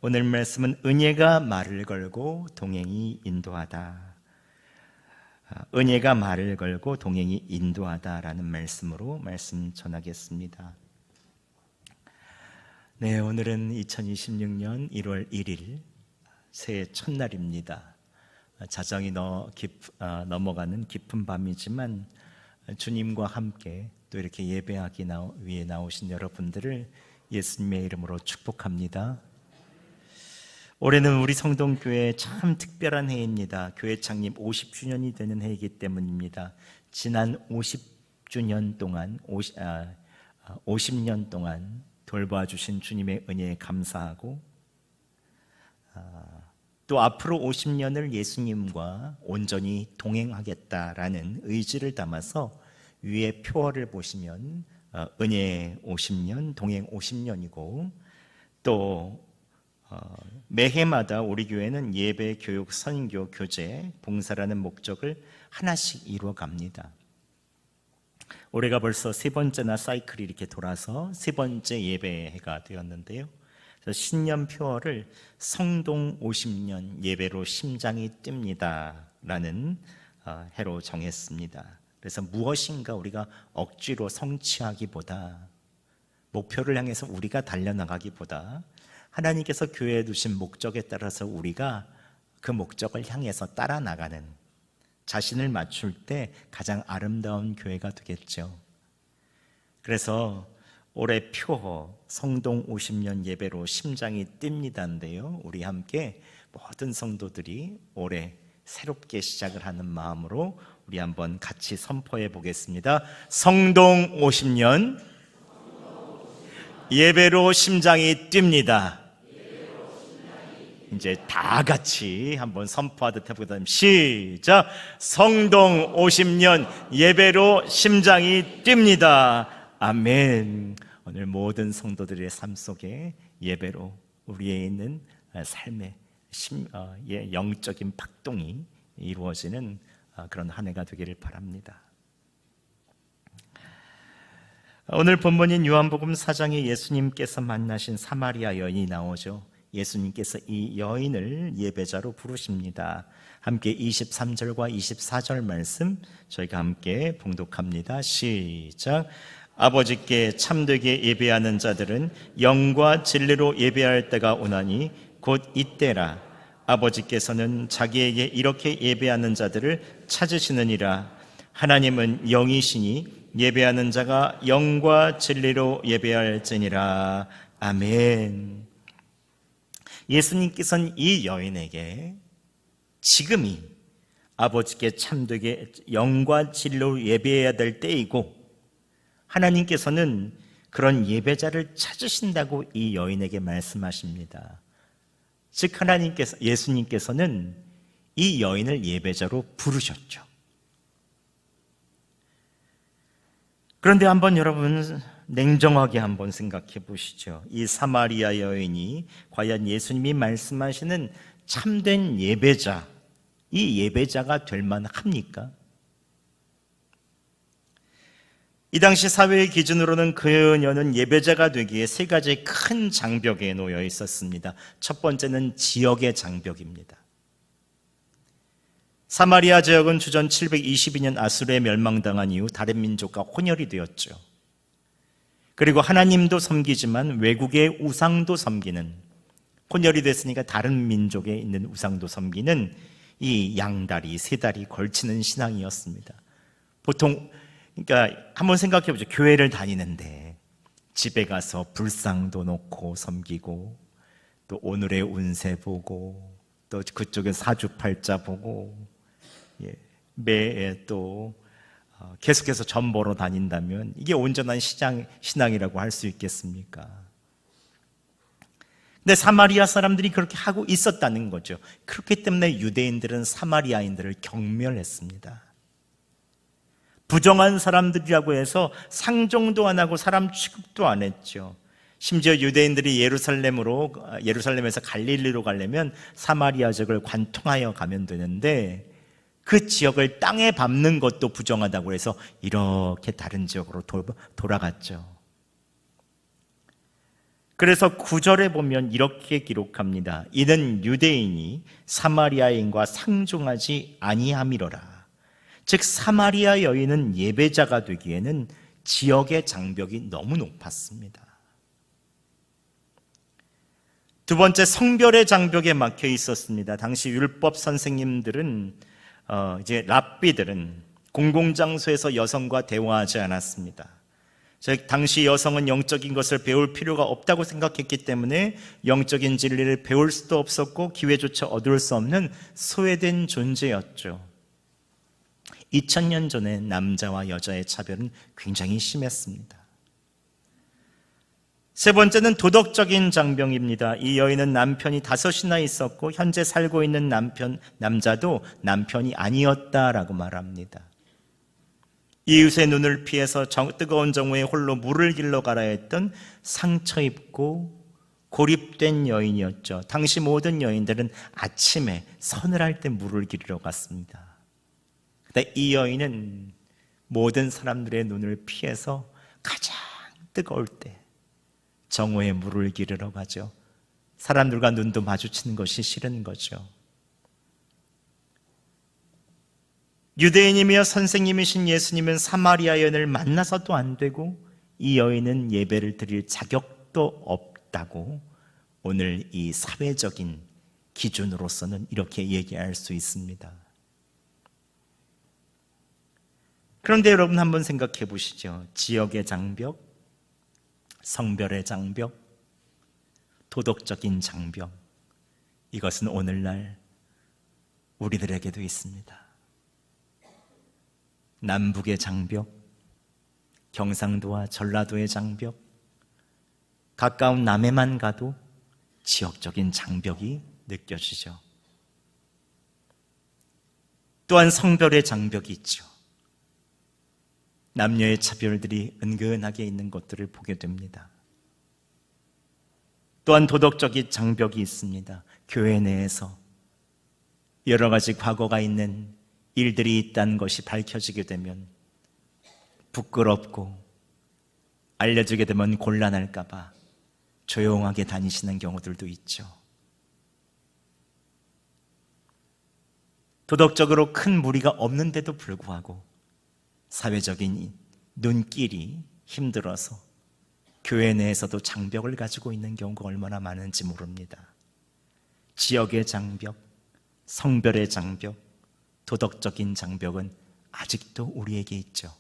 오늘 말씀은 은혜가 말을 걸고 동행이 인도하다. 은혜가 말을 걸고 동행이 인도하다라는 말씀으로 말씀 전하겠습니다. 네, 오늘은 2026년 1월 1일 새해 첫날입니다. 자정이 넘어가는 깊은 밤이지만 주님과 함께 또 이렇게 예배하기 위해 나오신 여러분들을 예수님의 이름으로 축복합니다. 올해는 우리 성동교회 참 특별한 해입니다. 교회 창립 50주년이 되는 해이기 때문입니다. 지난 50년 동안 돌봐주신 주님의 은혜에 감사하고 또 앞으로 50년을 예수님과 온전히 동행하겠다라는 의지를 담아서 위에 표어를 보시면 은혜 50년, 동행 50년이고 또 매해마다 우리 교회는 예배, 교육, 선교, 교제, 봉사라는 목적을 하나씩 이루어갑니다. 올해가 벌써 세 번째나 사이클이 이렇게 돌아서 세 번째 예배가 되었는데요. 그래서 신년 표어를 성동 50년 예배로 심장이 뜁니다 라는 해로 정했습니다. 그래서 무엇인가 우리가 억지로 성취하기보다, 목표를 향해서 우리가 달려나가기보다 하나님께서 교회에 두신 목적에 따라서 우리가 그 목적을 향해서 따라 나가는, 자신을 맞출 때 가장 아름다운 교회가 되겠죠. 그래서 올해 표어 성동 50년 예배로 심장이 뜁니다인데요, 우리 함께 모든 성도들이 올해 새롭게 시작을 하는 마음으로 우리 한번 같이 선포해 보겠습니다. 성동 50년 예배로 심장이 뜁니다. 이제 다 같이 한번 선포하듯 해보겠습니다. 시작! 성동 50년 예배로 심장이 뜁니다. 아멘. 오늘 모든 성도들의 삶 속에 예배로 우리의 있는 삶의 영적인 박동이 이루어지는 그런 한 해가 되기를 바랍니다. 오늘 본문인 요한복음 4장에 예수님께서 만나신 사마리아 여인이 나오죠. 예수님께서 이 여인을 예배자로 부르십니다. 함께 23절과 24절 말씀 저희가 함께 봉독합니다. 시작! 아버지께 참되게 예배하는 자들은 영과 진리로 예배할 때가 오나니 곧 이때라. 아버지께서는 자기에게 이렇게 예배하는 자들을 찾으시느니라. 하나님은 영이시니 예배하는 자가 영과 진리로 예배할지니라. 아멘. 예수님께서는 이 여인에게 지금이 아버지께 참되게 영과 진리로 예배해야 될 때이고, 하나님께서는 그런 예배자를 찾으신다고 이 여인에게 말씀하십니다. 즉 예수님께서는 이 여인을 예배자로 부르셨죠. 그런데 한번 여러분 냉정하게 한번 생각해 보시죠. 이 사마리아 여인이 과연 예수님이 말씀하시는 참된 예배자, 이 예배자가 될 만합니까? 이 당시 사회의 기준으로는 그녀는 예배자가 되기에 세 가지 큰 장벽에 놓여 있었습니다. 첫 번째는 지역의 장벽입니다. 사마리아 지역은 주전 722년 아수르에 멸망당한 이후 다른 민족과 혼혈이 되었죠. 그리고 하나님도 섬기지만 외국의 우상도 섬기는, 혼혈이 됐으니까 다른 민족에 있는 우상도 섬기는 이 양다리, 세 다리 걸치는 신앙이었습니다. 보통 그러니까 한번 생각해 보죠. 교회를 다니는데 집에 가서 불상도 놓고 섬기고, 또 오늘의 운세 보고, 또 그쪽에 사주팔자 보고, 매해 또 계속해서 점 보러 다닌다면 이게 온전한 신앙이라고 할 수 있겠습니까? 근데 사마리아 사람들이 그렇게 하고 있었다는 거죠. 그렇기 때문에 유대인들은 사마리아인들을 경멸했습니다. 부정한 사람들이라고 해서 상종도 안 하고 사람 취급도 안 했죠. 심지어 유대인들이 예루살렘에서 갈릴리로 가려면 사마리아 지역을 관통하여 가면 되는데, 그 지역을 땅에 밟는 것도 부정하다고 해서 이렇게 다른 지역으로 돌아갔죠. 그래서 9절에 보면 이렇게 기록합니다. 이는 유대인이 사마리아인과 상종하지 아니함이로라. 즉 사마리아 여인은 예배자가 되기에는 지역의 장벽이 너무 높았습니다. 두 번째, 성별의 장벽에 막혀 있었습니다. 당시 율법 선생님들은 이제 랍비들은 공공장소에서 여성과 대화하지 않았습니다. 즉 당시 여성은 영적인 것을 배울 필요가 없다고 생각했기 때문에 영적인 진리를 배울 수도 없었고 기회조차 얻을 수 없는 소외된 존재였죠. 2000년 전에 남자와 여자의 차별은 굉장히 심했습니다. 세 번째는 도덕적인 장벽입니다. 이 여인은 남편이 5이나 있었고 현재 살고 있는 남자도 남편이 아니었다라고 말합니다. 이웃의 눈을 피해서 뜨거운 정오에 홀로 물을 길러 가라 했던 상처 입고 고립된 여인이었죠. 당시 모든 여인들은 아침에 서늘할 때 물을 기르러 갔습니다. 근데 이 여인은 모든 사람들의 눈을 피해서 가장 뜨거울 때 정오에 물을 기르러 가죠. 사람들과 눈도 마주치는 것이 싫은 거죠. 유대인이며 선생님이신 예수님은 사마리아 여인을 만나서도 안 되고 이 여인은 예배를 드릴 자격도 없다고 오늘 이 사회적인 기준으로서는 이렇게 얘기할 수 있습니다. 그런데 여러분 한번 생각해 보시죠. 지역의 장벽, 성별의 장벽, 도덕적인 장벽, 이것은 오늘날 우리들에게도 있습니다. 남북의 장벽, 경상도와 전라도의 장벽, 가까운 남해만 가도 지역적인 장벽이 느껴지죠. 또한 성별의 장벽이 있죠. 남녀의 차별들이 은근하게 있는 것들을 보게 됩니다. 또한 도덕적인 장벽이 있습니다. 교회 내에서 여러 가지 과거가 있는 일들이 있다는 것이 밝혀지게 되면 부끄럽고 알려지게 되면 곤란할까 봐 조용하게 다니시는 경우들도 있죠. 도덕적으로 큰 무리가 없는데도 불구하고 사회적인 눈길이 힘들어서 교회 내에서도 장벽을 가지고 있는 경우가 얼마나 많은지 모릅니다. 지역의 장벽, 성별의 장벽, 도덕적인 장벽은 아직도 우리에게 있죠.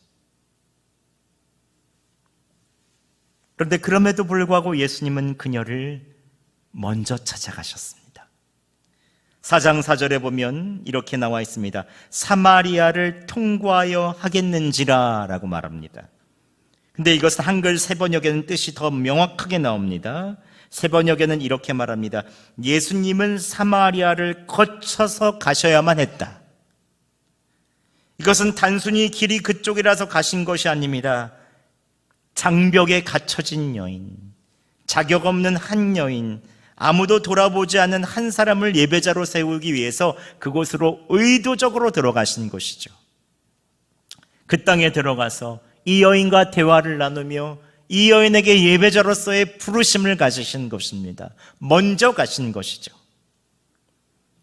그런데 그럼에도 불구하고 예수님은 그녀를 먼저 찾아가셨습니다. 4장 4절에 보면 이렇게 나와 있습니다. 사마리아를 통과하여 하겠는지라 라고 말합니다. 근데 이것은 한글 세번역에는 뜻이 더 명확하게 나옵니다. 세번역에는 이렇게 말합니다. 예수님은 사마리아를 거쳐서 가셔야만 했다. 이것은 단순히 길이 그쪽이라서 가신 것이 아닙니다. 장벽에 갇혀진 여인, 자격 없는 한 여인, 아무도 돌아보지 않는 한 사람을 예배자로 세우기 위해서 그곳으로 의도적으로 들어가신 것이죠. 그 땅에 들어가서 이 여인과 대화를 나누며 이 여인에게 예배자로서의 부르심을 가지신 것입니다. 먼저 가신 것이죠.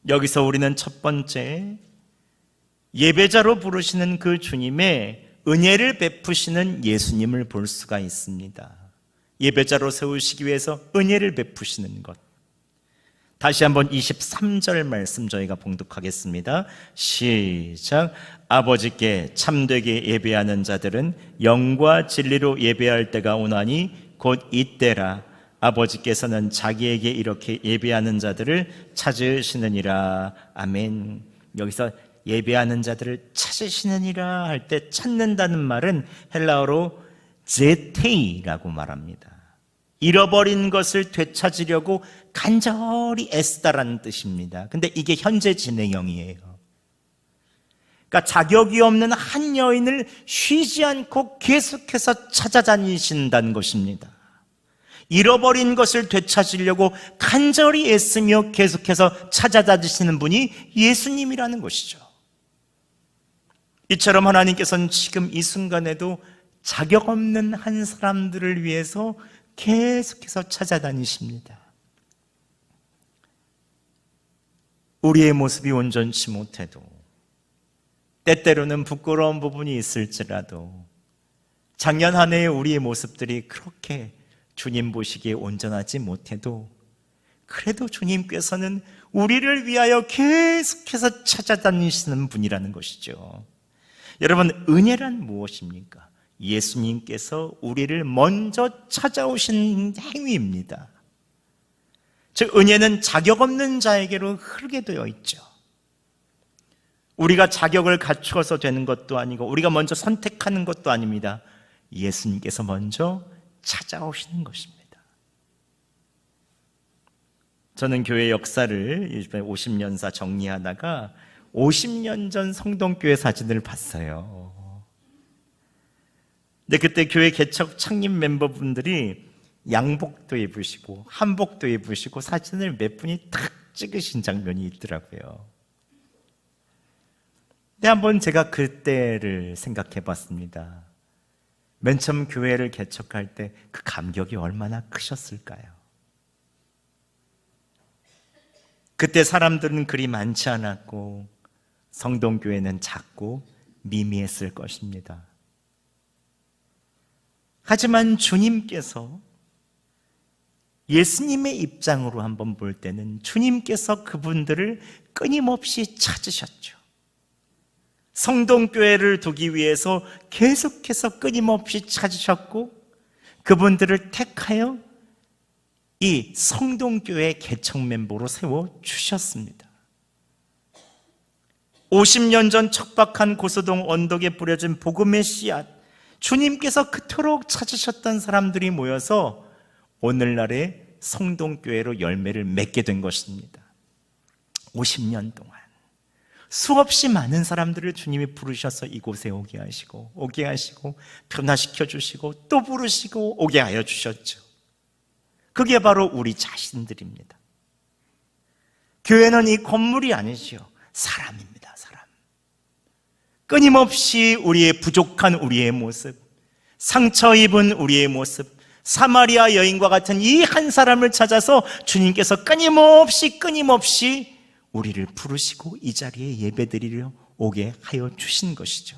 여기서 우리는 첫 번째 예배자로 부르시는 그 주님의 은혜를 베푸시는 예수님을 볼 수가 있습니다. 예배자로 세우시기 위해서 은혜를 베푸시는 것. 다시 한번 23절 말씀 저희가 봉독하겠습니다. 시작. 아버지께 참되게 예배하는 자들은 영과 진리로 예배할 때가 오나니 곧 이때라. 아버지께서는 자기에게 이렇게 예배하는 자들을 찾으시느니라. 아멘. 여기서 예배하는 자들을 찾으시느니라 할 때 찾는다는 말은 헬라어로 제테이라고 말합니다. 잃어버린 것을 되찾으려고 간절히 애쓰다라는 뜻입니다. 근데 이게 현재 진행형이에요. 그러니까 자격이 없는 한 여인을 쉬지 않고 계속해서 찾아다니신다는 것입니다. 잃어버린 것을 되찾으려고 간절히 애쓰며 계속해서 찾아다니시는 분이 예수님이라는 것이죠. 이처럼 하나님께서는 지금 이 순간에도 자격 없는 한 사람들을 위해서 계속해서 찾아다니십니다. 우리의 모습이 온전치 못해도, 때때로는 부끄러운 부분이 있을지라도, 작년 한 해의 우리의 모습들이 그렇게 주님 보시기에 온전하지 못해도, 그래도 주님께서는 우리를 위하여 계속해서 찾아다니시는 분이라는 것이죠. 여러분, 은혜란 무엇입니까? 예수님께서 우리를 먼저 찾아오신 행위입니다. 즉, 은혜는 자격 없는 자에게로 흐르게 되어 있죠. 우리가 자격을 갖추어서 되는 것도 아니고 우리가 먼저 선택하는 것도 아닙니다. 예수님께서 먼저 찾아오시는 것입니다. 저는 교회 역사를 50년사 정리하다가 50년 전 성동교회 사진을 봤어요. 근데 그때 교회 개척 창립 멤버분들이 양복도 입으시고 한복도 입으시고 사진을 몇 분이 탁 찍으신 장면이 있더라고요. 근데 한번 제가 그때를 생각해 봤습니다. 맨 처음 교회를 개척할 때 그 감격이 얼마나 크셨을까요? 그때 사람들은 그리 많지 않았고 성동교회는 작고 미미했을 것입니다. 하지만 주님께서 예수님의 입장으로 한번 볼 때는 주님께서 그분들을 끊임없이 찾으셨죠. 성동교회를 두기 위해서 계속해서 끊임없이 찾으셨고 그분들을 택하여 이 성동교회 개척 멤버로 세워주셨습니다. 50년 전 척박한 고소동 언덕에 뿌려진 복음의 씨앗, 주님께서 그토록 찾으셨던 사람들이 모여서 오늘날의 성동교회로 열매를 맺게 된 것입니다. 50년 동안 수없이 많은 사람들을 주님이 부르셔서 이곳에 오게 하시고 변화시켜 주시고 또 부르시고 오게 하여 주셨죠. 그게 바로 우리 자신들입니다. 교회는 이 건물이 아니지요. 사람입니다. 사람. 끊임없이 우리의 부족한 우리의 모습, 상처 입은 우리의 모습, 사마리아 여인과 같은 이 한 사람을 찾아서 주님께서 끊임없이 우리를 부르시고 이 자리에 예배드리려 오게 하여 주신 것이죠.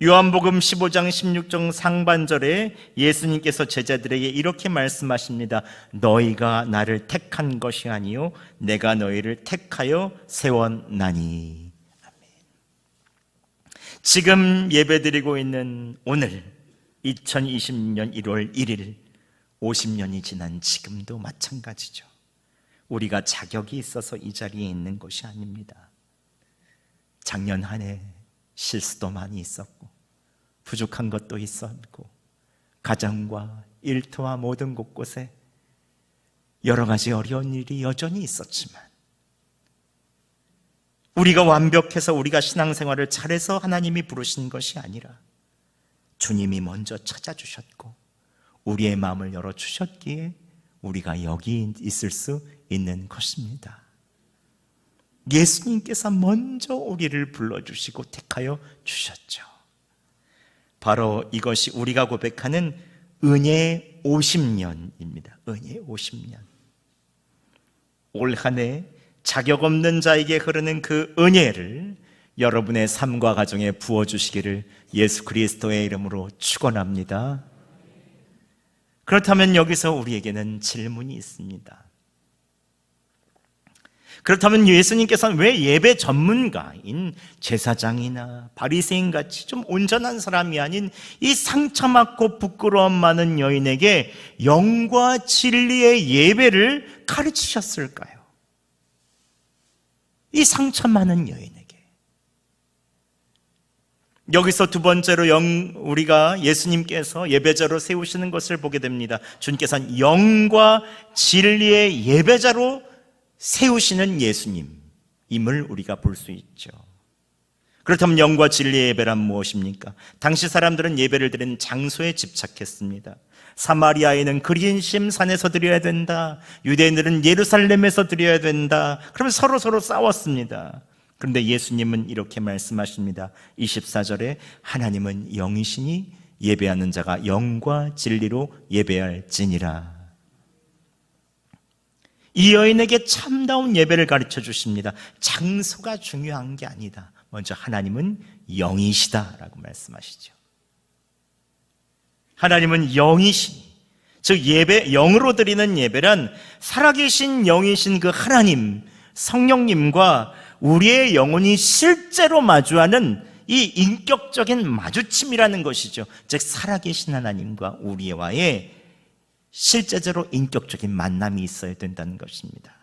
요한복음 15장 16절 상반절에 예수님께서 제자들에게 이렇게 말씀하십니다. 너희가 나를 택한 것이 아니요 내가 너희를 택하여 세웠나니. 아멘. 지금 예배드리고 있는 오늘 2020년 1월 1일 50년이 지난 지금도 마찬가지죠. 우리가 자격이 있어서 이 자리에 있는 것이 아닙니다. 작년 한 해 실수도 많이 있었고 부족한 것도 있었고 가정과 일터와 모든 곳곳에 여러 가지 어려운 일이 여전히 있었지만 우리가 완벽해서 우리가 신앙생활을 잘해서 하나님이 부르신 것이 아니라 주님이 먼저 찾아주셨고 우리의 마음을 열어주셨기에 우리가 여기 있을 수 있는 것입니다. 예수님께서 먼저 우리를 불러주시고 택하여 주셨죠. 바로 이것이 우리가 고백하는 은혜 50년입니다. 은혜 50년. 올 한 해 자격 없는 자에게 흐르는 그 은혜를 여러분의 삶과 가정에 부어주시기를 예수 그리스도의 이름으로 축원합니다. 그렇다면 여기서 우리에게는 질문이 있습니다. 그렇다면 예수님께서는 왜 예배 전문가인 제사장이나 바리새인같이 좀 온전한 사람이 아닌 이 상처받고 부끄러움 많은 여인에게 영과 진리의 예배를 가르치셨을까요? 이 상처 많은 여인에게. 여기서 두 번째로 우리가 예수님께서 예배자로 세우시는 것을 보게 됩니다. 주님께서는 영과 진리의 예배자로 세우시는 예수님임을 우리가 볼 수 있죠. 그렇다면 영과 진리의 예배란 무엇입니까? 당시 사람들은 예배를 드리는 장소에 집착했습니다. 사마리아에는 그린심 산에서 드려야 된다. 유대인들은 예루살렘에서 드려야 된다. 그러면 서로 싸웠습니다. 그런데 예수님은 이렇게 말씀하십니다. 24절에 하나님은 영이시니 예배하는 자가 영과 진리로 예배할지니라. 이 여인에게 참다운 예배를 가르쳐 주십니다. 장소가 중요한 게 아니다. 먼저 하나님은 영이시다라고 말씀하시죠. 하나님은 영이시니, 즉 영으로 드리는 예배란 살아계신 영이신 그 하나님, 성령님과 우리의 영혼이 실제로 마주하는 이 인격적인 마주침이라는 것이죠. 즉 살아계신 하나님과 우리와의 실제적으로 인격적인 만남이 있어야 된다는 것입니다.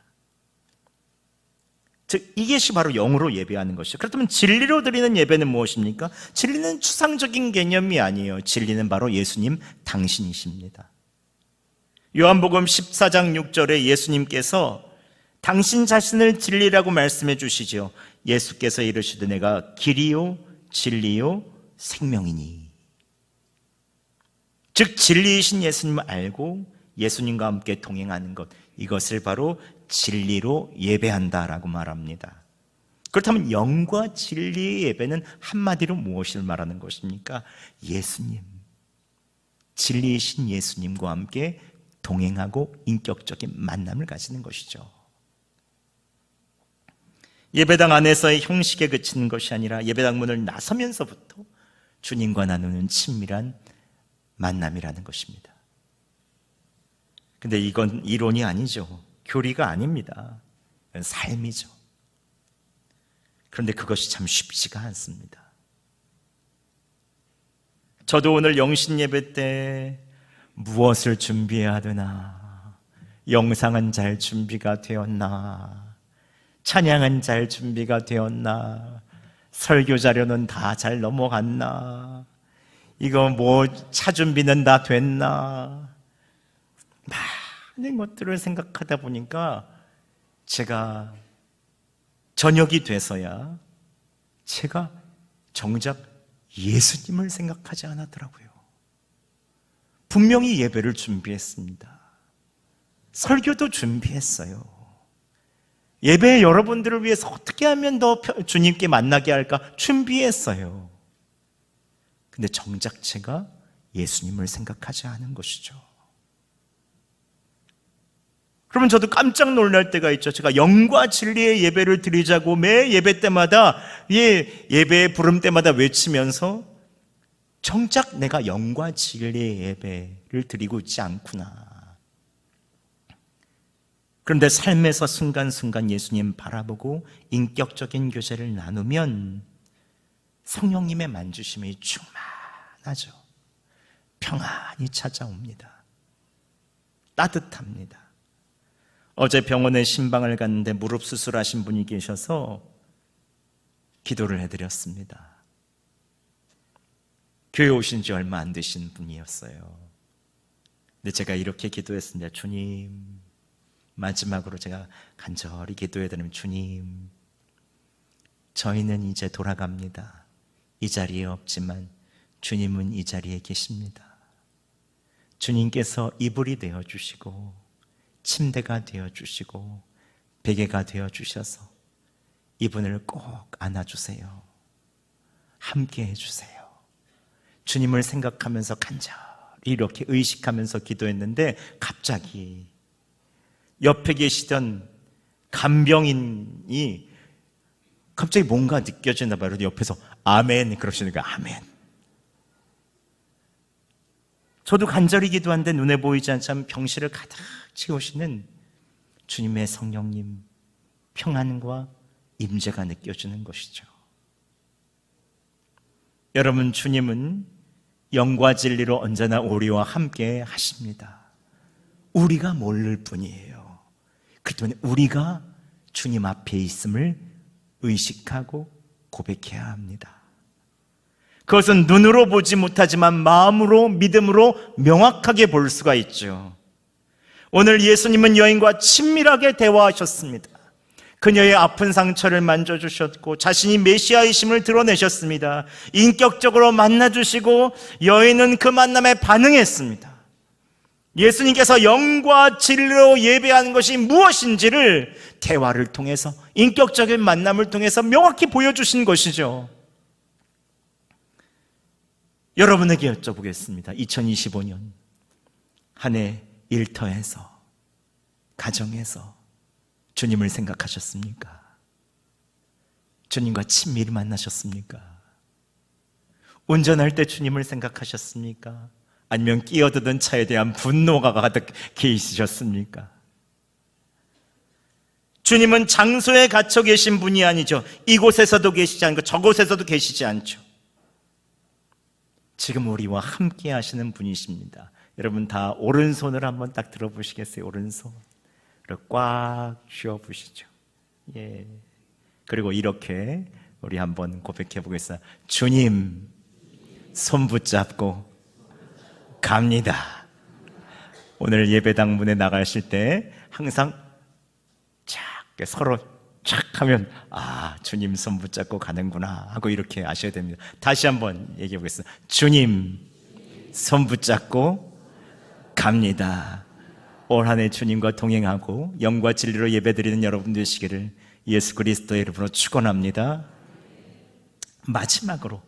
즉 이것이 바로 영으로 예배하는 것이죠. 그렇다면 진리로 드리는 예배는 무엇입니까? 진리는 추상적인 개념이 아니에요. 진리는 바로 예수님 당신이십니다. 요한복음 14장 6절에 예수님께서 당신 자신을 진리라고 말씀해 주시죠. 예수께서 이르시되 내가 길이요 진리요 생명이니. 즉 진리이신 예수님을 알고 예수님과 함께 동행하는 것, 이것을 바로 진리로 예배한다라고 말합니다. 그렇다면 영과 진리의 예배는 한마디로 무엇을 말하는 것입니까? 예수님, 진리이신 예수님과 함께 동행하고 인격적인 만남을 가지는 것이죠. 예배당 안에서의 형식에 그치는 것이 아니라 예배당 문을 나서면서부터 주님과 나누는 친밀한 만남이라는 것입니다. 근데 이건 이론이 아니죠. 교리가 아닙니다. 이건 삶이죠. 그런데 그것이 참 쉽지가 않습니다. 저도 오늘 영신 예배 때 무엇을 준비해야 되나, 영상은 잘 준비가 되었나, 찬양은 잘 준비가 되었나, 설교 자료는 다 잘 넘어갔나, 이거 뭐 차 준비는 다 됐나, 많은 것들을 생각하다 보니까 제가 저녁이 돼서야 제가 정작 예수님을 생각하지 않았더라고요. 분명히 예배를 준비했습니다. 설교도 준비했어요. 예배 여러분들을 위해서 어떻게 하면 더 주님께 만나게 할까 준비했어요. 근데 정작 제가 예수님을 생각하지 않은 것이죠. 그러면 저도 깜짝 놀랄 때가 있죠. 제가 영과 진리의 예배를 드리자고 매 예배 때마다, 예배의 부름 때마다 외치면서 정작 내가 영과 진리의 예배를 드리고 있지 않구나. 그런데 삶에서 순간순간 예수님 바라보고 인격적인 교제를 나누면 성령님의 만주심이 충만하죠. 평안이 찾아옵니다. 따뜻합니다. 어제 병원에 신방을 갔는데 무릎 수술하신 분이 계셔서 기도를 해드렸습니다. 교회 오신 지 얼마 안 되신 분이었어요. 근데 제가 이렇게 기도했습니다. 주님, 마지막으로 제가 간절히 기도해드리면, 주님, 저희는 이제 돌아갑니다. 이 자리에 없지만 주님은 이 자리에 계십니다. 주님께서 이불이 되어주시고 침대가 되어주시고 베개가 되어주셔서 이분을 꼭 안아주세요. 함께 해주세요. 주님을 생각하면서 간절히 이렇게 의식하면서 기도했는데 갑자기 옆에 계시던 간병인이 갑자기 뭔가 느껴지나 봐요. 옆에서 아멘 그러시는 거예요. 아멘. 저도 간절히 기도하는데 눈에 보이지 않지만 병실을 가득 채우시는 주님의 성령님 평안과 임재가 느껴지는 것이죠. 여러분, 주님은 영과 진리로 언제나 우리와 함께 하십니다. 우리가 모를 뿐이에요. 그렇기 때문에 우리가 주님 앞에 있음을 의식하고 고백해야 합니다. 그것은 눈으로 보지 못하지만 마음으로, 믿음으로 명확하게 볼 수가 있죠. 오늘 예수님은 여인과 친밀하게 대화하셨습니다. 그녀의 아픈 상처를 만져주셨고 자신이 메시아이심을 드러내셨습니다. 인격적으로 만나주시고 여인은 그 만남에 반응했습니다. 예수님께서 영과 진리로 예배하는 것이 무엇인지를 대화를 통해서, 인격적인 만남을 통해서 명확히 보여주신 것이죠. 여러분에게 여쭤보겠습니다. 2025년 한 해 일터에서, 가정에서 주님을 생각하셨습니까? 주님과 친밀히 만나셨습니까? 운전할 때 주님을 생각하셨습니까? 아니면 끼어드던 차에 대한 분노가 가득해 있으셨습니까? 주님은 장소에 갇혀 계신 분이 아니죠. 이곳에서도 계시지 않고 저곳에서도 계시지 않죠. 지금 우리와 함께 하시는 분이십니다. 여러분 다 오른손을 한번 딱 들어보시겠어요? 오른손 꽉 쥐어보시죠. 예. 그리고 이렇게 우리 한번 고백해 보겠습니다. 주님 손 붙잡고 갑니다. 오늘 예배당 문에 나가실 때 항상 착 서로 착 하면 주님 손 붙잡고 가는구나 하고 이렇게 아셔야 됩니다. 다시 한번 얘기해 보겠습니다. 주님 손 붙잡고 갑니다. 올 한 해 주님과 동행하고 영과 진리로 예배드리는 여러분 되시기를 예수 그리스도의 이름으로 축원합니다. 마지막으로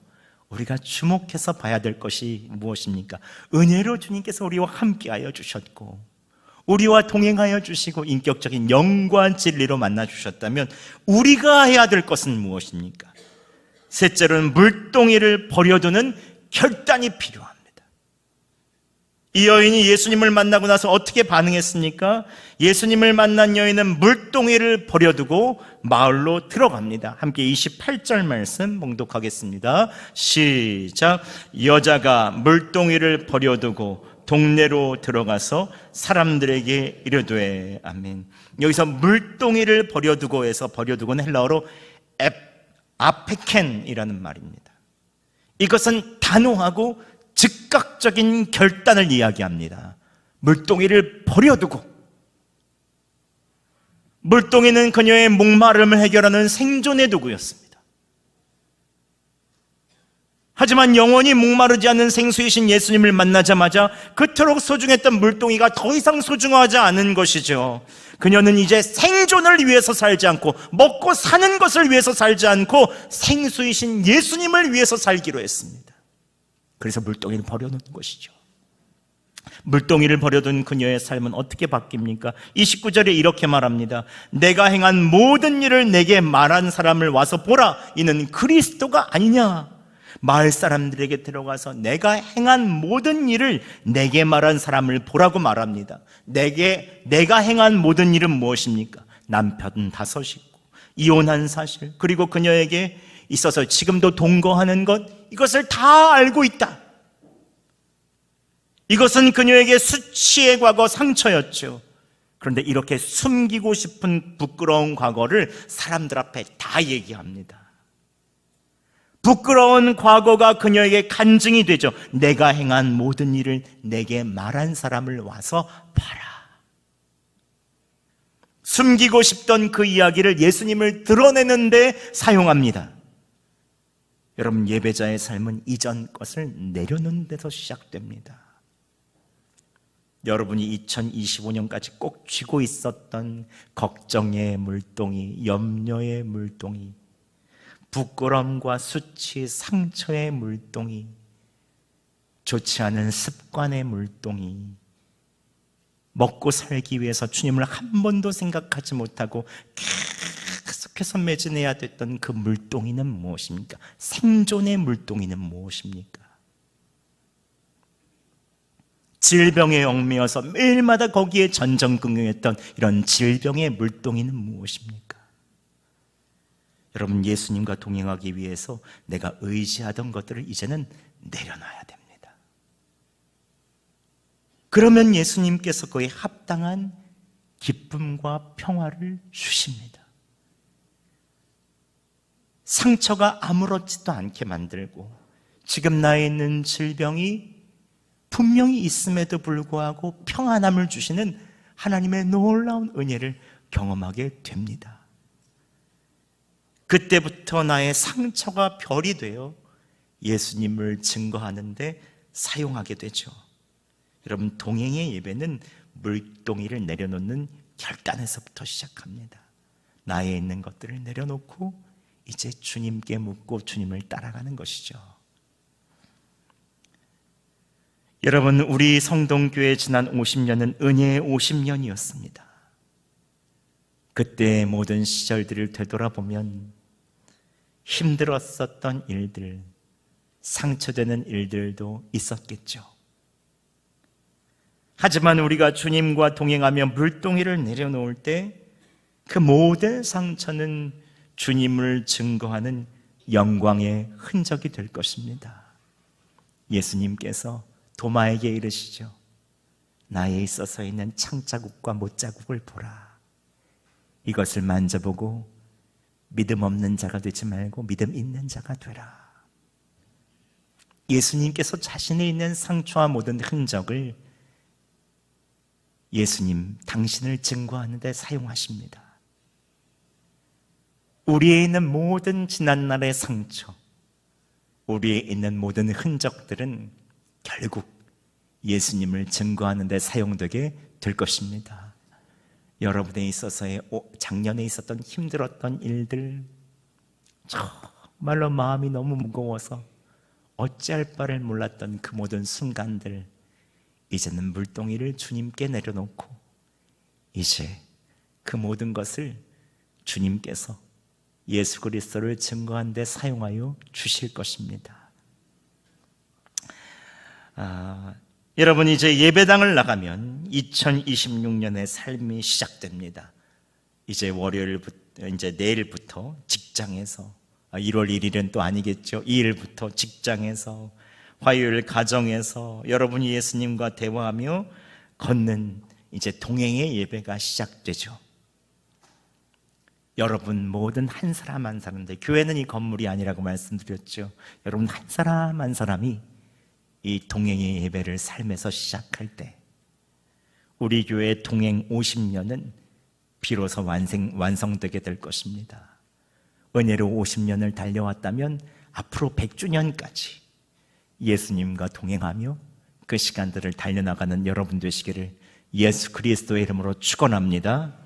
우리가 주목해서 봐야 될 것이 무엇입니까? 은혜로 주님께서 우리와 함께하여 주셨고 우리와 동행하여 주시고 인격적인 영과 진리로 만나 주셨다면 우리가 해야 될 것은 무엇입니까? 셋째로는 물동이를 버려두는 결단이 필요합니다. 이 여인이 예수님을 만나고 나서 어떻게 반응했습니까? 예수님을 만난 여인은 물동이를 버려두고 마을로 들어갑니다. 함께 28절 말씀 봉독하겠습니다. 시작. 여자가 물동이를 버려두고 동네로 들어가서 사람들에게 이르되. 아멘. 여기서 물동이를 버려두고 해서 버려두고는 헬라어로 아페켄이라는 말입니다. 이것은 단호하고 즉각적인 결단을 이야기합니다. 물동이를 버려두고, 물동이는 그녀의 목마름을 해결하는 생존의 도구였습니다. 하지만 영원히 목마르지 않는 생수이신 예수님을 만나자마자 그토록 소중했던 물동이가 더 이상 소중하지 않은 것이죠. 그녀는 이제 생존을 위해서 살지 않고 먹고 사는 것을 위해서 살지 않고 생수이신 예수님을 위해서 살기로 했습니다. 그래서 물동이를 버려놓은 것이죠. 물동이를 버려둔 그녀의 삶은 어떻게 바뀝니까? 29절에 이렇게 말합니다. 내가 행한 모든 일을 내게 말한 사람을 와서 보라. 이는 그리스도가 아니냐. 마을 사람들에게 들어가서 내가 행한 모든 일을 내게 말한 사람을 보라고 말합니다. 내가 행한 모든 일은 무엇입니까? 남편 5이고 이혼한 사실, 그리고 그녀에게 있어서 지금도 동거하는 것, 이것을 다 알고 있다. 이것은 그녀에게 수치의 과거, 상처였죠. 그런데 이렇게 숨기고 싶은 부끄러운 과거를 사람들 앞에 다 얘기합니다. 부끄러운 과거가 그녀에게 간증이 되죠. 내가 행한 모든 일을 내게 말한 사람을 와서 봐라. 숨기고 싶던 그 이야기를 예수님을 드러내는데 사용합니다. 여러분, 예배자의 삶은 이전 것을 내려놓는 데서 시작됩니다. 여러분이 2025년까지 꼭 쥐고 있었던 걱정의 물동이, 염려의 물동이, 부끄러움과 수치, 상처의 물동이, 좋지 않은 습관의 물동이, 먹고 살기 위해서 주님을 한 번도 생각하지 못하고 계속해서 매진해야 됐던 그 물동이는 무엇입니까? 생존의 물동이는 무엇입니까? 질병에 얽매여서 매일마다 거기에 전전긍긍했던 이런 질병의 물동이는 무엇입니까? 여러분, 예수님과 동행하기 위해서 내가 의지하던 것들을 이제는 내려놔야 됩니다. 그러면 예수님께서 그에 합당한 기쁨과 평화를 주십니다. 상처가 아무렇지도 않게 만들고, 지금 나에 있는 질병이 분명히 있음에도 불구하고 평안함을 주시는 하나님의 놀라운 은혜를 경험하게 됩니다. 그때부터 나의 상처가 별이 되어 예수님을 증거하는데 사용하게 되죠. 여러분, 동행의 예배는 물동이를 내려놓는 결단에서부터 시작합니다. 나에 있는 것들을 내려놓고 이제 주님께 묻고 주님을 따라가는 것이죠. 여러분, 우리 성동교회 지난 50년은 은혜의 50년이었습니다. 그때의 모든 시절들을 되돌아보면 힘들었었던 일들, 상처되는 일들도 있었겠죠. 하지만 우리가 주님과 동행하며 물동이를 내려놓을 때 그 모든 상처는 주님을 증거하는 영광의 흔적이 될 것입니다. 예수님께서 도마에게 이르시죠. 나에 있어서 있는 창자국과 못자국을 보라. 이것을 만져보고 믿음 없는 자가 되지 말고 믿음 있는 자가 되라. 예수님께서 자신이 있는 상처와 모든 흔적을 예수님, 당신을 증거하는 데 사용하십니다. 우리에 있는 모든 지난날의 상처, 우리에 있는 모든 흔적들은 결국 예수님을 증거하는 데 사용되게 될 것입니다. 여러분에 있어서의 작년에 있었던 힘들었던 일들, 정말로 마음이 너무 무거워서 어찌할 바를 몰랐던 그 모든 순간들, 이제는 물동이를 주님께 내려놓고 이제 그 모든 것을 주님께서 예수 그리스도를 증거하는 데 사용하여 주실 것입니다. 여러분, 이제 예배당을 나가면 2026년의 삶이 시작됩니다. 이제 월요일부터, 이제 내일부터 직장에서, 1월 1일은 또 아니겠죠. 2일부터 직장에서, 화요일 가정에서 여러분이 예수님과 대화하며 걷는 이제 동행의 예배가 시작되죠. 여러분 모든 한 사람 한 사람들, 교회는 이 건물이 아니라고 말씀드렸죠. 여러분 한 사람 한 사람이 이 동행의 예배를 삶에서 시작할 때 우리 교회 동행 50년은 비로소 완성되게 될 것입니다. 은혜로 50년을 달려왔다면 앞으로 100주년까지 예수님과 동행하며 그 시간들을 달려나가는 여러분 되시기를 예수 그리스도의 이름으로 축원합니다.